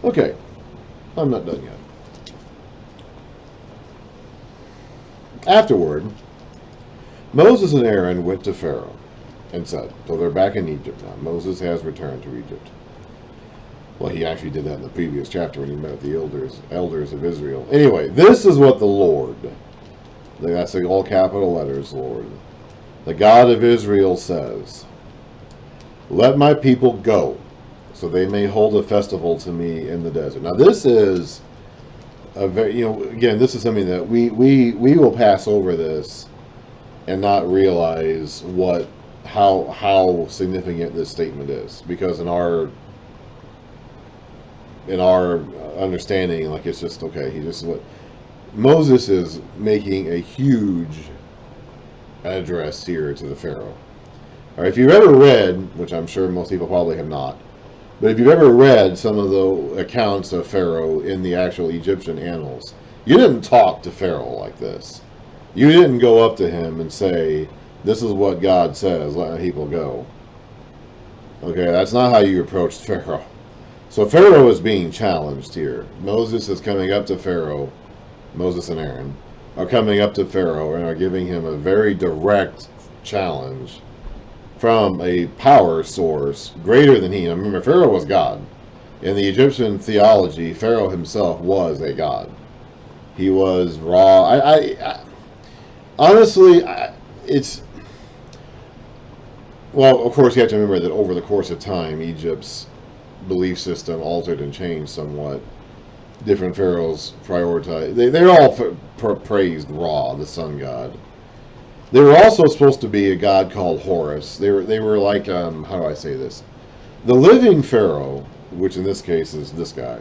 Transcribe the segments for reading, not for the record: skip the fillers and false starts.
Okay, I'm not done yet. Afterward, Moses and Aaron went to Pharaoh and said, so they're back in Egypt now. Moses has returned to Egypt. Well, he actually did that in the previous chapter when he met the elders of Israel. Anyway, this is what the Lord, that's in all capital letters, Lord, the God of Israel says, let my people go, so they may hold a festival to me in the desert. Now, this is a very, again, this is something that we will pass over this and not realize how significant this statement is, because in our understanding, like, it's just okay. He just what Moses is making a huge address here to the Pharaoh. All right, if you've ever read, which I'm sure most people probably have not, but if you've ever read some of the accounts of Pharaoh in the actual Egyptian annals, you didn't talk to Pharaoh like this. You didn't go up to him and say, this is what God says, let my people go. Okay, that's not how you approached Pharaoh. So Pharaoh is being challenged here. Moses is coming up to Pharaoh. Moses and Aaron are coming up to Pharaoh and are giving him a very direct challenge from a power source greater than he. I remember, Pharaoh was God. In the Egyptian theology, Pharaoh himself was a god. He was Ra. Honestly, it's... Well, of course, you have to remember that over the course of time, Egypt's belief system altered and changed somewhat. Different pharaohs prioritized. They all praised Ra, the sun god. They were also supposed to be a god called Horus. They were like, how do I say this? The living pharaoh, which in this case is this guy,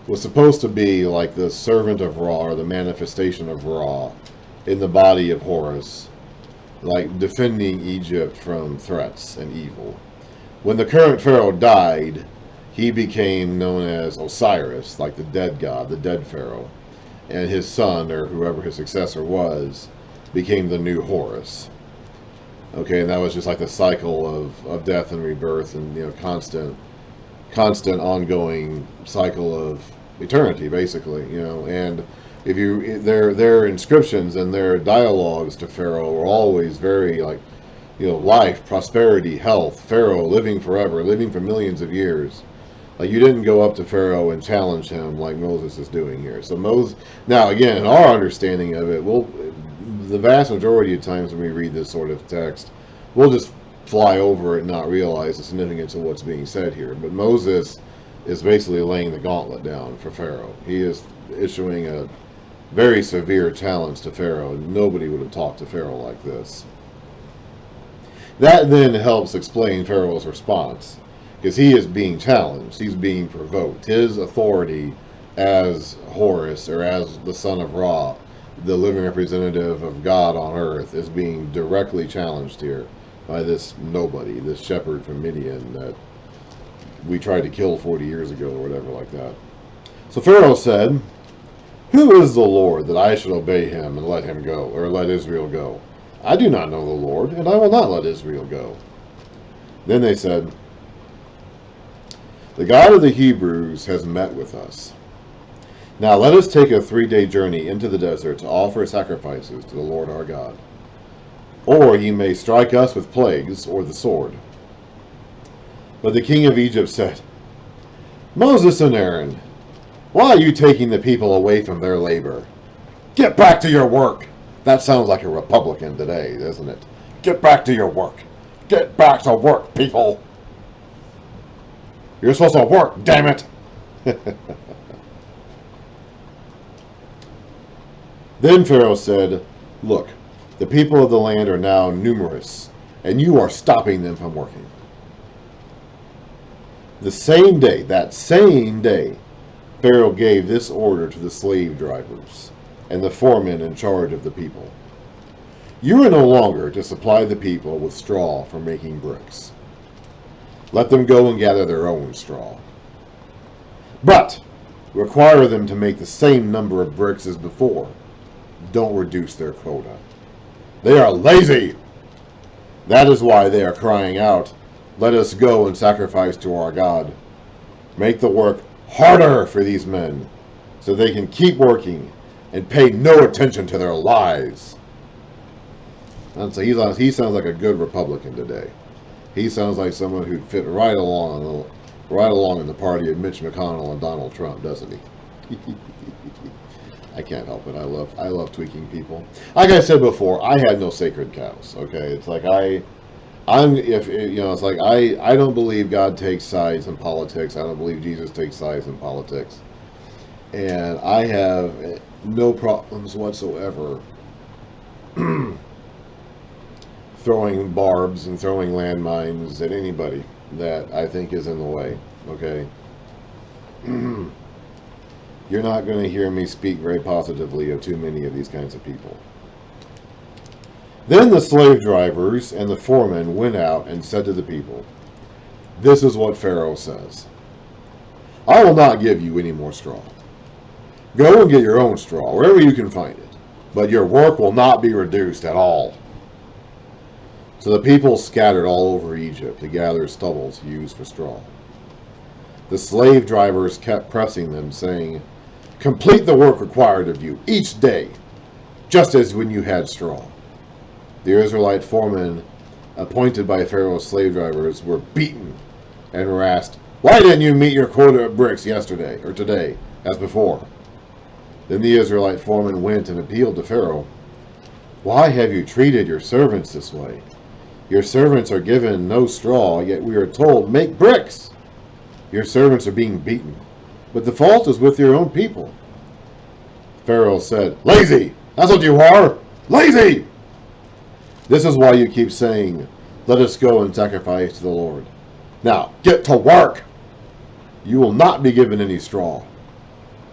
was supposed to be like the servant of Ra, or the manifestation of Ra in the body of Horus, like defending Egypt from threats and evil. When the current pharaoh died, he became known as Osiris, like the dead god, the dead pharaoh. And his son, or whoever his successor was, became the new Horus. Okay, and that was just like the cycle of death and rebirth, and constant ongoing cycle of eternity, basically. And if their inscriptions and their dialogues to Pharaoh were always very like, life, prosperity, health, Pharaoh living forever, living for millions of years. Like, you didn't go up to Pharaoh and challenge him like Moses is doing here. So now again, in our understanding of it, the vast majority of times when we read this sort of text, we'll just fly over it and not realize the significance of what's being said here. But Moses is basically laying the gauntlet down for Pharaoh. He is issuing a very severe challenge to Pharaoh, and nobody would have talked to Pharaoh like this. That then helps explain Pharaoh's response, because he is being challenged. He's being provoked. His authority as Horus, or as the son of Ra, the living representative of God on earth, is being directly challenged here by this nobody, this shepherd from Midian that we tried to kill 40 years ago or whatever like that. So Pharaoh said, who is the Lord that I should obey him and let him go, or let Israel go? I do not know the Lord, and I will not let Israel go. Then they said, the God of the Hebrews has met with us. Now let us take a 3-day journey into the desert to offer sacrifices to the Lord our God. Or he may strike us with plagues or the sword. But the king of Egypt said, Moses and Aaron, why are you taking the people away from their labor? Get back to your work. That sounds like a Republican today, doesn't it? Get back to your work. Get back to work, people. You're supposed to work, damn it. Then Pharaoh said, look, the people of the land are now numerous, and you are stopping them from working. The same day, that same day, Pharaoh gave this order to the slave drivers and the foremen in charge of the people. You are no longer to supply the people with straw for making bricks. Let them go and gather their own straw. But require them to make the same number of bricks as before. Don't reduce their quota. They are lazy. That is why they are crying out, let us go and sacrifice to our God. Make the work harder for these men so they can keep working and pay no attention to their lies. And so he sounds like a good Republican today. He sounds like someone who'd fit right along in the party of Mitch McConnell and Donald Trump, doesn't he? I can't help it. I love tweaking people. Like I said before, I had no sacred cows. Okay, it's like I don't believe God takes sides in politics. I don't believe Jesus takes sides in politics, and I have no problems whatsoever throwing barbs and throwing landmines at anybody that I think is in the way. Okay. You're not going to hear me speak very positively of too many of these kinds of people. Then the slave drivers and the foremen went out and said to the people, "This is what Pharaoh says. I will not give you any more straw. Go and get your own straw, wherever you can find it, but your work will not be reduced at all." So the people scattered all over Egypt to gather stubble to use for straw. The slave drivers kept pressing them, saying, "Complete the work required of you each day, just as when you had straw." The Israelite foremen, appointed by Pharaoh's slave drivers, were beaten and were asked, "Why didn't you meet your quota of bricks yesterday or today, as before?" Then the Israelite foreman went and appealed to Pharaoh. "Why have you treated your servants this way? Your servants are given no straw, yet we are told, 'Make bricks.' Your servants are being beaten, but the fault is with your own people." Pharaoh said, "Lazy! That's what you are! Lazy! This is why you keep saying, 'Let us go and sacrifice to the Lord.' Now, get to work! You will not be given any straw,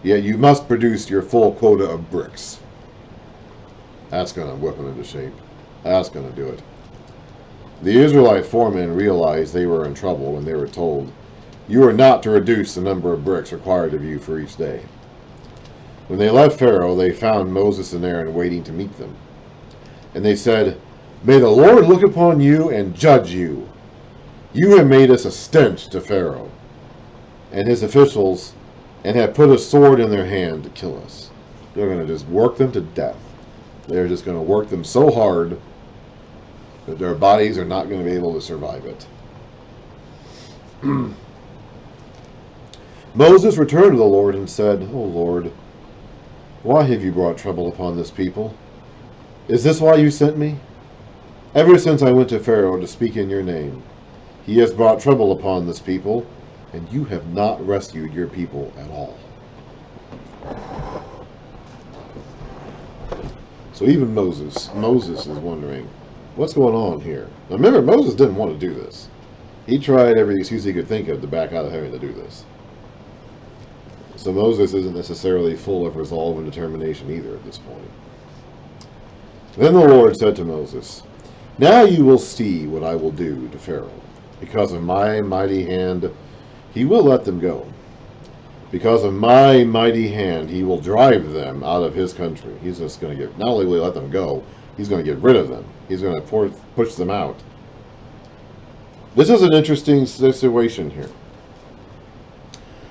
yet you must produce your full quota of bricks." That's going to whip them into shape. That's going to do it. The Israelite foremen realized they were in trouble when they were told, "You are not to reduce the number of bricks required of you for each day." When they left Pharaoh, they found Moses and Aaron waiting to meet them. And they said, "May the Lord look upon you and judge you. You have made us a stench to Pharaoh and his officials, and have put a sword in their hand to kill us." They're going to just work them to death. They're just going to work them so hard that their bodies are not going to be able to survive it. Moses returned to the Lord and said, "O Lord, why have you brought trouble upon this people? Is this why you sent me? Ever since I went to Pharaoh to speak in your name, he has brought trouble upon this people, and you have not rescued your people at all." So even Moses is wondering, what's going on here? Now remember, Moses didn't want to do this. He tried every excuse he could think of to back out of having to do this. So Moses isn't necessarily full of resolve and determination either at this point. Then the Lord said to Moses, "Now you will see what I will do to Pharaoh. Because of my mighty hand, he will let them go. Because of my mighty hand, he will drive them out of his country." He's just going to not only will he let them go, he's going to get rid of them. He's going to push them out. This is an interesting situation here.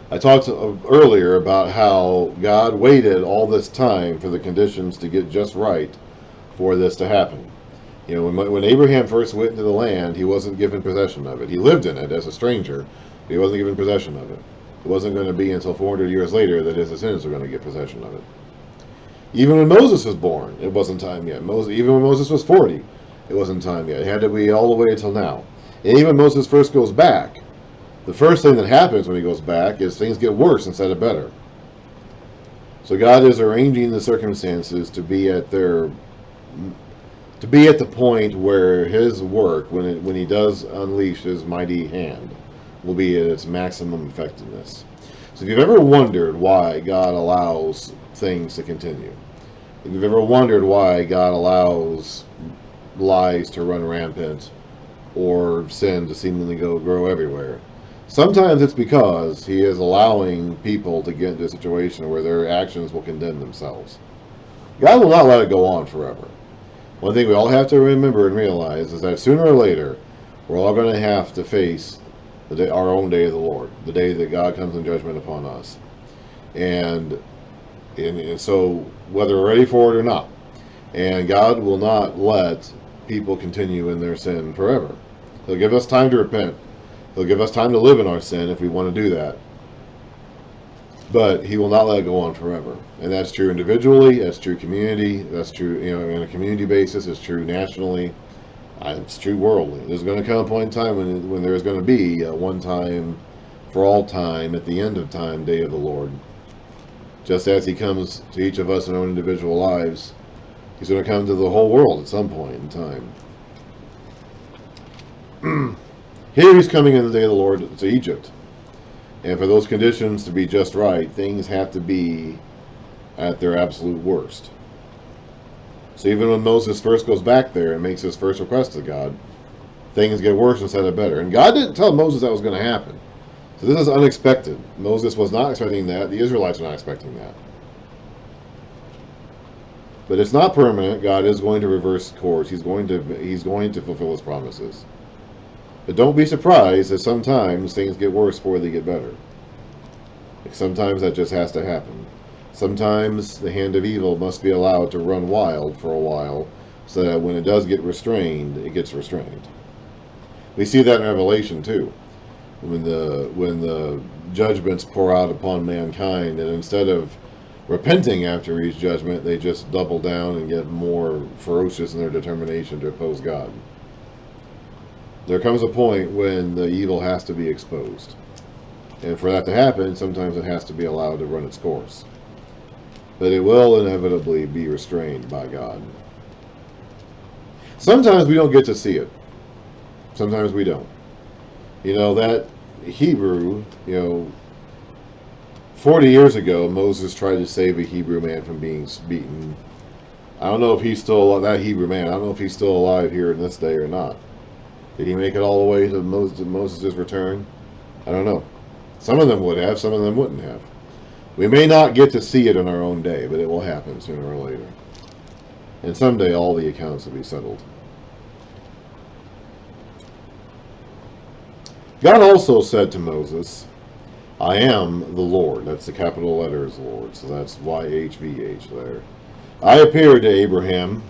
I talked earlier about how God waited all this time for the conditions to get just right for this to happen. You know, when Abraham first went into the land, he wasn't given possession of it. He lived in it as a stranger, but he wasn't given possession of it. It wasn't going to be until 400 years later that his descendants were going to get possession of it. Even when Moses was born, it wasn't time yet. Even when Moses was 40, it wasn't time yet. It had to be all the way until now. And even when Moses first goes back, the first thing that happens when he goes back is things get worse instead of better. So God is arranging the circumstances to be at the point where his work, when he does unleash his mighty hand, will be at its maximum effectiveness. So if you've ever wondered why God allows things to continue, if you've ever wondered why God allows lies to run rampant or sin to seemingly grow everywhere, sometimes it's because he is allowing people to get into a situation where their actions will condemn themselves. God will not let it go on forever. One thing we all have to remember and realize is that sooner or later, we're all going to have to face the day, our own day of the Lord, the day that God comes in judgment upon us. And so whether we're ready for it or not, and God will not let people continue in their sin forever. He'll give us time to repent. He'll give us time to live in our sin if we want to do that. But he will not let it go on forever. And that's true individually, that's true community, that's true, in a community basis, it's true nationally, it's true worldly. There's going to come a point in time when there's going to be a one time for all time, at the end of time, day of the Lord. Just as he comes to each of us in our own individual lives, he's going to come to the whole world at some point in time. Here he's coming in the day of the Lord to Egypt. And for those conditions to be just right, things have to be at their absolute worst. So even when Moses first goes back there and makes his first request to God, things get worse instead of better. And God didn't tell Moses that was going to happen. So this is unexpected. Moses was not expecting that. The Israelites were not expecting that. But it's not permanent. God is going to reverse course. He's going to fulfill his promises. But don't be surprised that sometimes things get worse before they get better. Sometimes that just has to happen. Sometimes the hand of evil must be allowed to run wild for a while, so that when it does get restrained, it gets restrained. We see that in Revelation too. When the judgments pour out upon mankind, and instead of repenting after each judgment, they just double down and get more ferocious in their determination to oppose God. There comes a point when the evil has to be exposed. And for that to happen, sometimes it has to be allowed to run its course. But it will inevitably be restrained by God. Sometimes we don't get to see it. Sometimes we don't. That Hebrew, 40 years ago, Moses tried to save a Hebrew man from being beaten. I don't know if he's still, that Hebrew man, I don't know if he's still alive here in this day or not. Did he make it all the way to Moses' return? I don't know. Some of them would have, some of them wouldn't have. We may not get to see it in our own day, but it will happen sooner or later. And someday all the accounts will be settled. God also said to Moses, I am the Lord. That's the capital letters Lord, so that's YHVH there. I appeared to Abraham,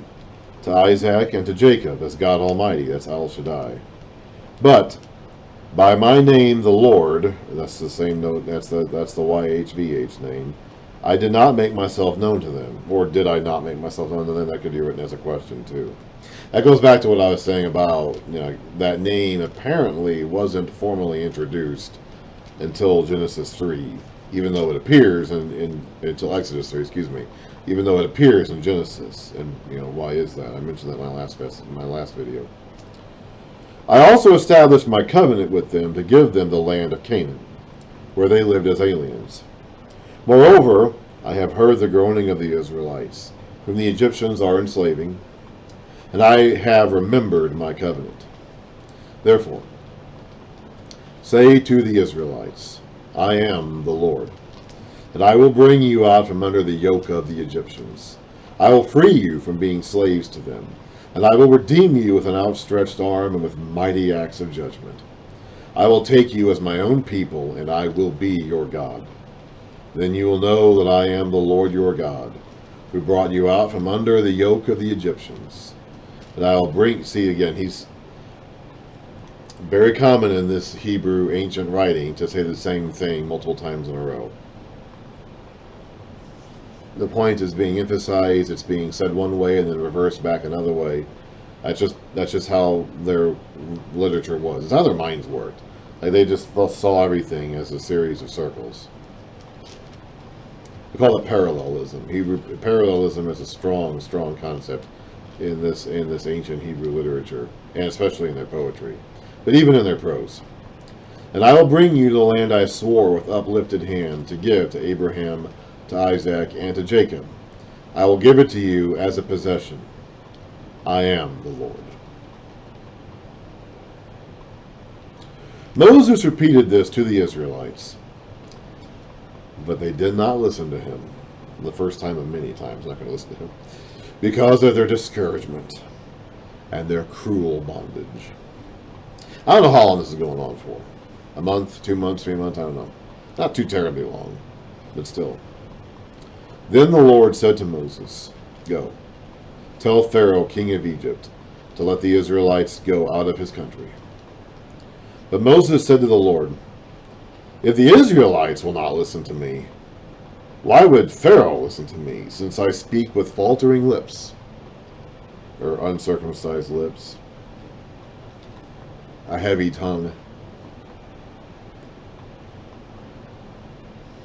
to Isaac, and to Jacob as God Almighty. That's El Shaddai. But by my name, the Lord, that's the same note, that's the YHVH name, I did not make myself known to them. Or did I not make myself known to them? That could be written as a question too. That goes back to what I was saying about, that name apparently wasn't formally introduced until Genesis 3, even though it appears until Exodus 3, even though it appears in Genesis. And why is that? I mentioned that in my last video. I also established my covenant with them to give them the land of Canaan, where they lived as aliens. Moreover, I have heard the groaning of the Israelites, whom the Egyptians are enslaving, and I have remembered my covenant. Therefore, say to the Israelites, I am the Lord, and I will bring you out from under the yoke of the Egyptians. I will free you from being slaves to them, and I will redeem you with an outstretched arm and with mighty acts of judgment. I will take you as my own people, and I will be your God. Then you will know that I am the Lord your God, who brought you out from under the yoke of the Egyptians. And I will bring, see again, he's very common in this Hebrew ancient writing to say the same thing multiple times in a row. The point is being emphasized, it's being said one way and then reversed back another way. That's just how their literature was. It's how their minds worked. Like they just saw everything as a series of circles. We call it parallelism. Parallelism is a strong concept in this ancient Hebrew literature, and especially in their poetry, but even in their prose. And I will bring you to the land I swore with uplifted hand to give to Abraham, to Isaac, and to Jacob. I will give it to you as a possession. I am the Lord. Moses repeated this to the Israelites, but they did not listen to him. The first time of many times, not going to listen to him, because of their discouragement and their cruel bondage. I don't know how long this is going on for. A month, 2 months, 3 months, I don't know. Not too terribly long, but still. Then the Lord said to Moses, Go, tell Pharaoh, king of Egypt, to let the Israelites go out of his country. But Moses said to the Lord, If the Israelites will not listen to me, why would Pharaoh listen to me, since I speak with faltering lips, or uncircumcised lips, a heavy tongue?